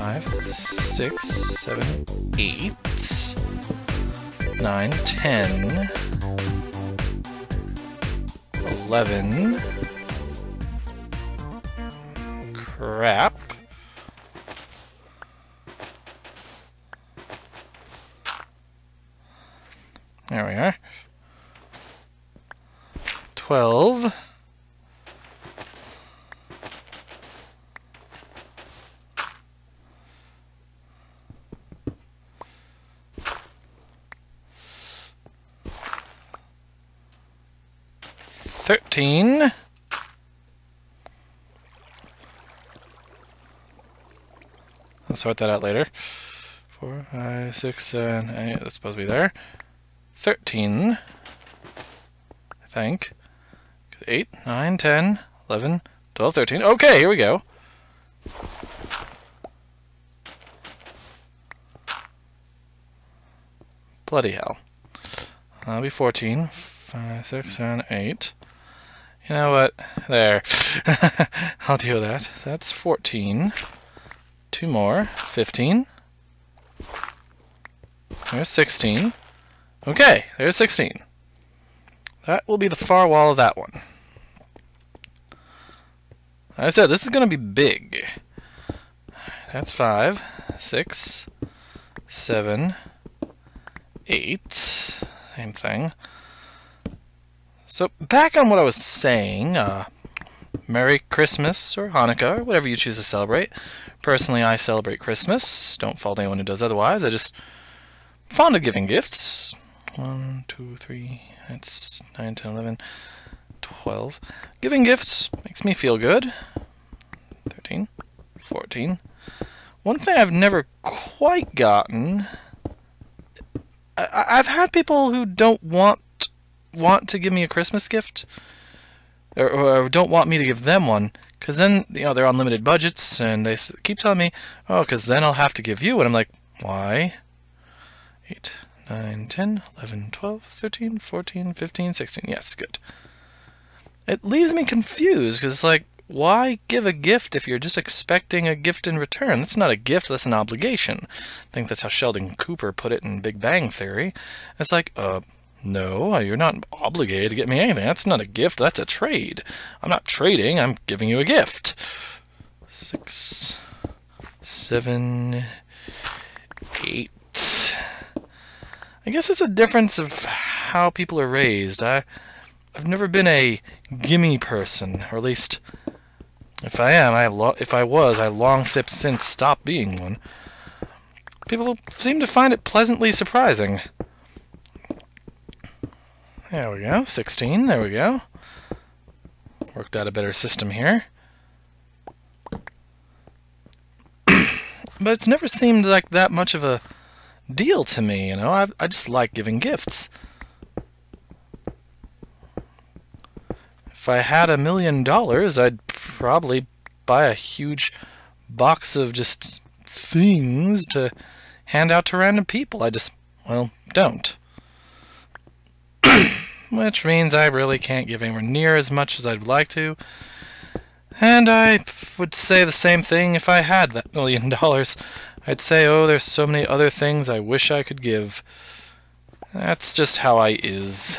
5, 6, 7, 8, 9, 10, 11. Crap. There we are. 12. 13. I'll sort that out later. 4, 5, 6, 7, 8. That's supposed to be there. 13. I think. 8, 9, 10, 11, 12, 13. Okay, here we go. Bloody hell. That'll be 14. 5, 6, 7, 8. You know what? There. I'll deal with that. That's 14. 2 more. 15. There's 16. Okay, there's 16. That will be the far wall of that one. Like I said, this is going to be big. That's 5, 6, 7, 8. Same thing. So, back on what I was saying, Merry Christmas or Hanukkah, or whatever you choose to celebrate. Personally, I celebrate Christmas. Don't fault anyone who does otherwise. I just fond of giving gifts. 1, 2, 3, that's 9, 10, 11, 12. Giving gifts makes me feel good. 13, 14. One thing I've never quite gotten... I've had people who don't want to give me a Christmas gift, or don't want me to give them one, because then, you know, they're on limited budgets, and they keep telling me, oh, because then I'll have to give you, and I'm like, why? 8, 9, 10, 11, 12, 13, 14, 15, 16. Yes, good. It leaves me confused, because it's like, why give a gift if you're just expecting a gift in return? That's not a gift, that's an obligation. I think that's how Sheldon Cooper put it in Big Bang Theory. It's like, no, you're not obligated to get me anything. That's not a gift, that's a trade. I'm not trading, I'm giving you a gift. 6, 7, 8. I guess it's a difference of how people are raised. I've never been a gimme person, or at least, if I am, I long since stopped being one. People seem to find it pleasantly surprising. There we go, 16, there we go. Worked out a better system here. But it's never seemed like that much of a deal to me, you know? I just like giving gifts. If I had $1 million, I'd probably buy a huge box of just things to hand out to random people. I just, well, don't. Which means I really can't give anywhere near as much as I'd like to. And I would say the same thing if I had that $1 million. I'd say, oh, there's so many other things I wish I could give. That's just how I is.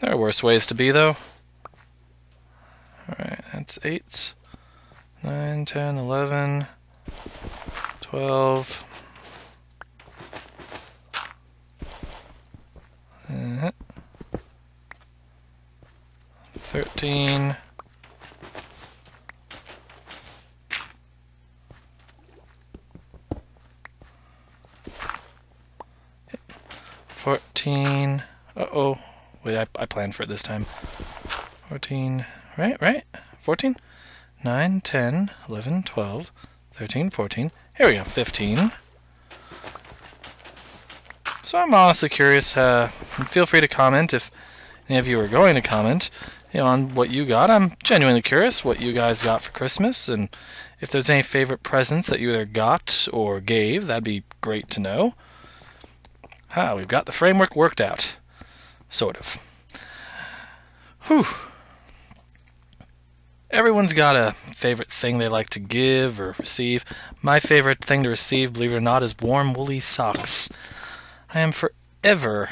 There are worse ways to be, though. Alright, that's 8, 9, 10, 11, 12. 13. 14. Uh-oh. Wait, I planned for it this time. 14. Right? 14? 9, 10, 11, 12, 13, 14. Here we go, 15. So I'm honestly curious. Feel free to comment if any of you are going to comment, you know, on what you got. I'm genuinely curious what you guys got for Christmas, and if there's any favorite presents that you either got or gave, that'd be great to know. We've got the framework worked out. Sort of. Whew. everyone's got a favorite thing they like to give or receive. My favorite thing to receive, believe it or not, is warm woolly socks. I am forever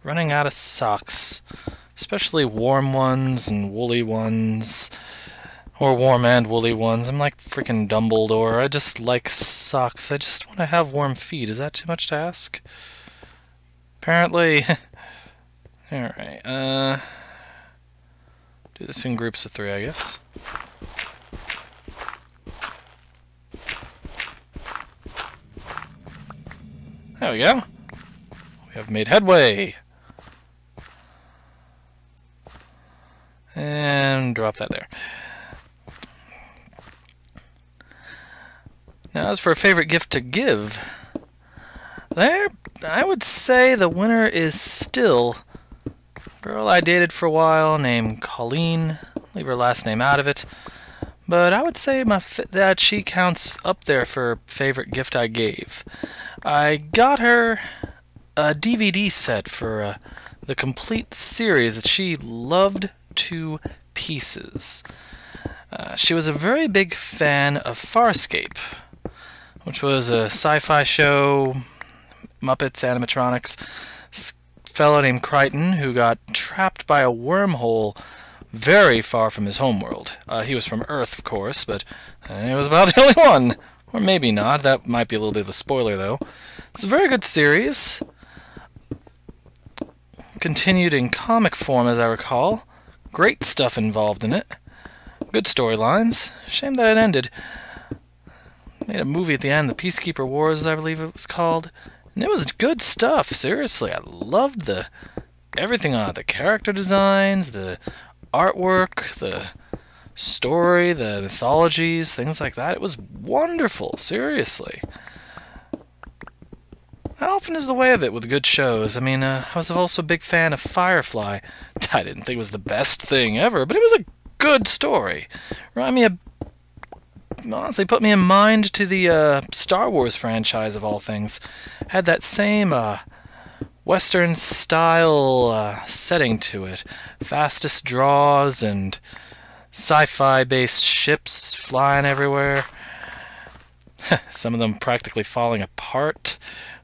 running out of socks, especially warm ones and woolly ones, or warm and woolly ones. I'm like freaking Dumbledore. I just like socks. I just want to have warm feet. Is that too much to ask? Apparently. Alright, do this in groups of 3, I guess. There we go. We have made headway. And drop that there. Now, as for a favorite gift to give, there, I would say the winner is still a girl I dated for a while named Colleen. Leave her last name out of it. But I would say that she counts up there for favorite gift I gave. I got her a DVD set for the complete series that she loved to pieces. She was a very big fan of Farscape, which was a sci-fi show, Muppets, animatronics. Fellow named Crichton who got trapped by a wormhole very far from his homeworld. He was from Earth, of course, but he was about the only one. Or maybe not. That might be a little bit of a spoiler, though. It's a very good series. Continued in comic form, as I recall. Great stuff involved in it. Good storylines. Shame that it ended. Made a movie at the end, The Peacekeeper Wars, I believe it was called. And it was good stuff, seriously. I loved everything on it. The character designs, the artwork, the story, the mythologies, things like that. It was wonderful, seriously. How often is the way of it with good shows? I mean, I was also a big fan of Firefly. I didn't think it was the best thing ever, but it was a good story. Honestly, put me in mind to the Star Wars franchise of all things. Had that same Western style setting to it. Fastest draws and sci-fi based ships flying everywhere. Some of them practically falling apart,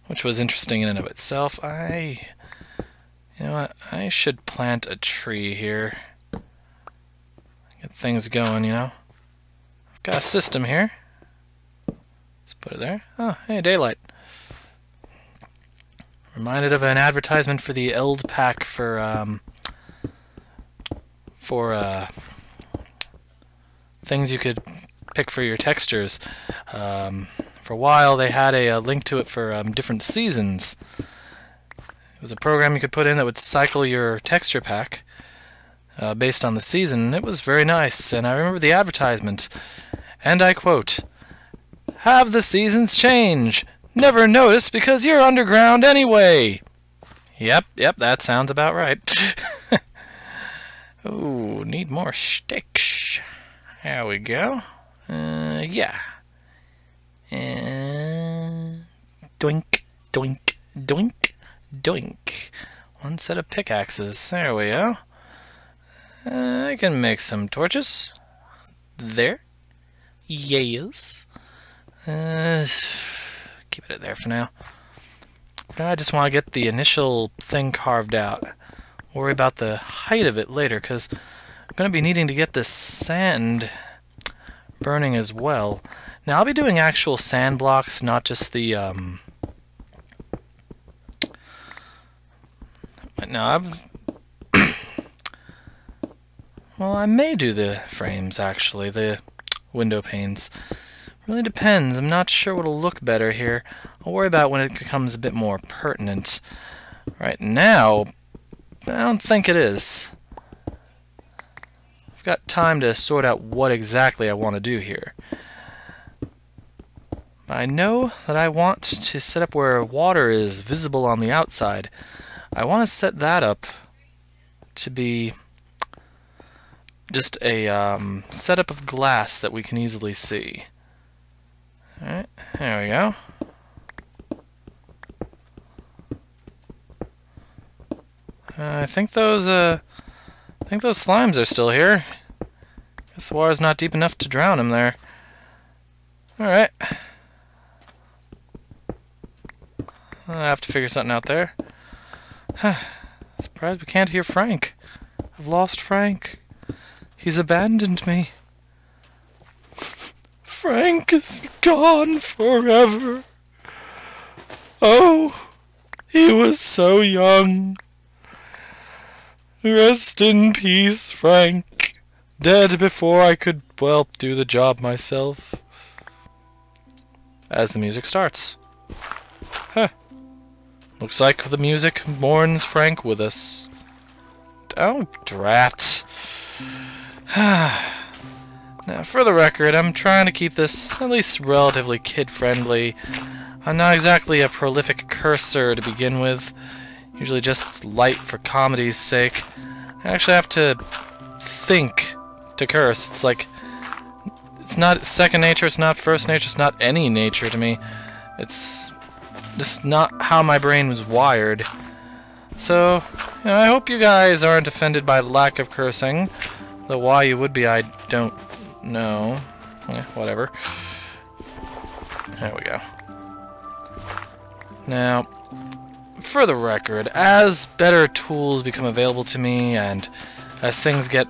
which was interesting in and of itself. You know what? I should plant a tree here. Get things going, you know. I've got a system here. Let's put it there. Oh, hey, daylight. Reminded of an advertisement for the Eld pack for things you could pick for your textures. For a while, they had a link to it for different seasons. It was a program you could put in that would cycle your texture pack based on the season. It was very nice, and I remember the advertisement. And I quote, "Have the seasons change. Never notice because you're underground anyway." Yep, that sounds about right. Ooh, need more sticks. There we go. Yeah. And doink, doink, doink, doink. One set of pickaxes. There we go. I can make some torches. There. Yes. Keep it there for now. I just want to get the initial thing carved out. Worry about the height of it later, because I'm going to be needing to get this sand burning as well. Now, I'll be doing actual sand blocks, not just the, well, I may do the frames, actually, the window panes. Really depends. I'm not sure what'll look better here. I'll worry about when it becomes a bit more pertinent. Right now, I don't think it is. I've got time to sort out what exactly I want to do here. I know that I want to set up where water is visible on the outside. I want to set that up to be just a setup of glass that we can easily see. Alright, there we go. I think those slimes are still here. Guess the water's not deep enough to drown him there. Alright. I have to figure something out there. Surprised we can't hear Frank. I've lost Frank. He's abandoned me. Frank is gone forever. Oh, he was so young. Rest in peace, Frank. Dead before I could, well, do the job myself. As the music starts. Huh. Looks like the music mourns Frank with us. Oh, drat. Now, for the record, I'm trying to keep this at least relatively kid-friendly. I'm not exactly a prolific cursor to begin with. Usually just light for comedy's sake. I actually have to think to curse. It's like, it's not second nature, it's not first nature, it's not any nature to me. It's just not how my brain was wired. So, you know, I hope you guys aren't offended by the lack of cursing. Though why you would be, I don't know. Whatever. There we go. Now, for the record, as better tools become available to me and as things get,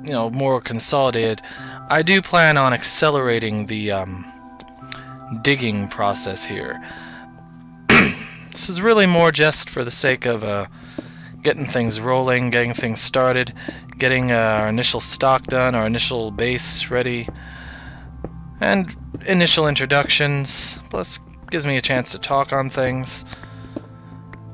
you know, more consolidated, I do plan on accelerating the digging process here. This is really more just for the sake of getting things rolling, getting things started, getting our initial stock done, our initial base ready, and initial introductions, plus gives me a chance to talk on things.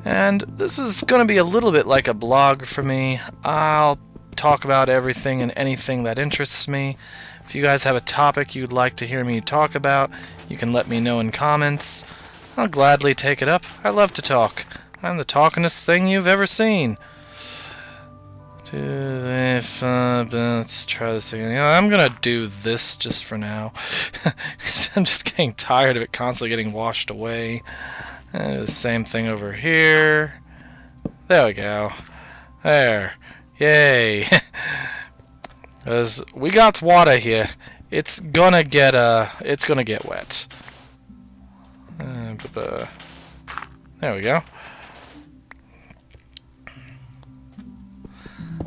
And this is going to be a little bit like a blog for me. I'll talk about everything and anything that interests me. If you guys have a topic you'd like to hear me talk about, you can let me know in comments. I'll gladly take it up. I love to talk. I'm the talkingest thing you've ever seen. Let's try this again. You know, I'm gonna do this just for now. I'm just getting tired of it constantly getting washed away. The same thing over here. There we go. There. Yay. Because we got water here. It's gonna get wet. There we go.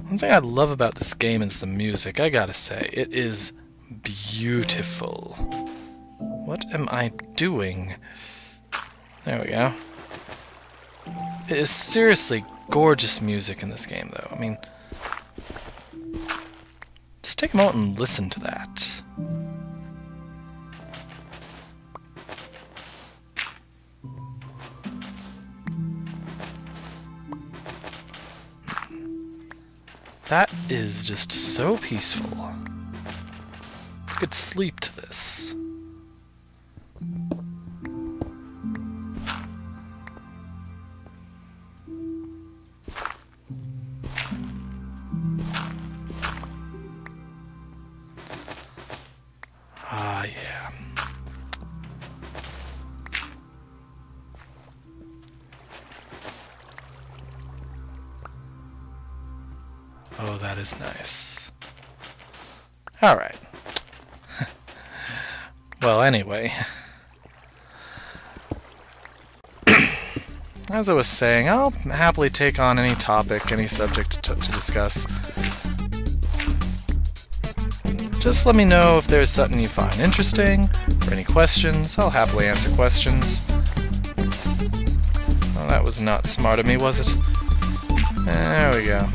One thing I love about this game is the music, I gotta say. It is beautiful. What am I doing? There we go. It is seriously gorgeous music in this game, though. I mean, just take a moment and listen to that. That is just so peaceful. I could sleep to this. Ah, yeah. Oh, that is nice. Alright. Well, anyway. As I was saying, I'll happily take on any topic, any subject to discuss. Just let me know if there's something you find interesting, or any questions. I'll happily answer questions. Oh, that was not smart of me, was it? There we go.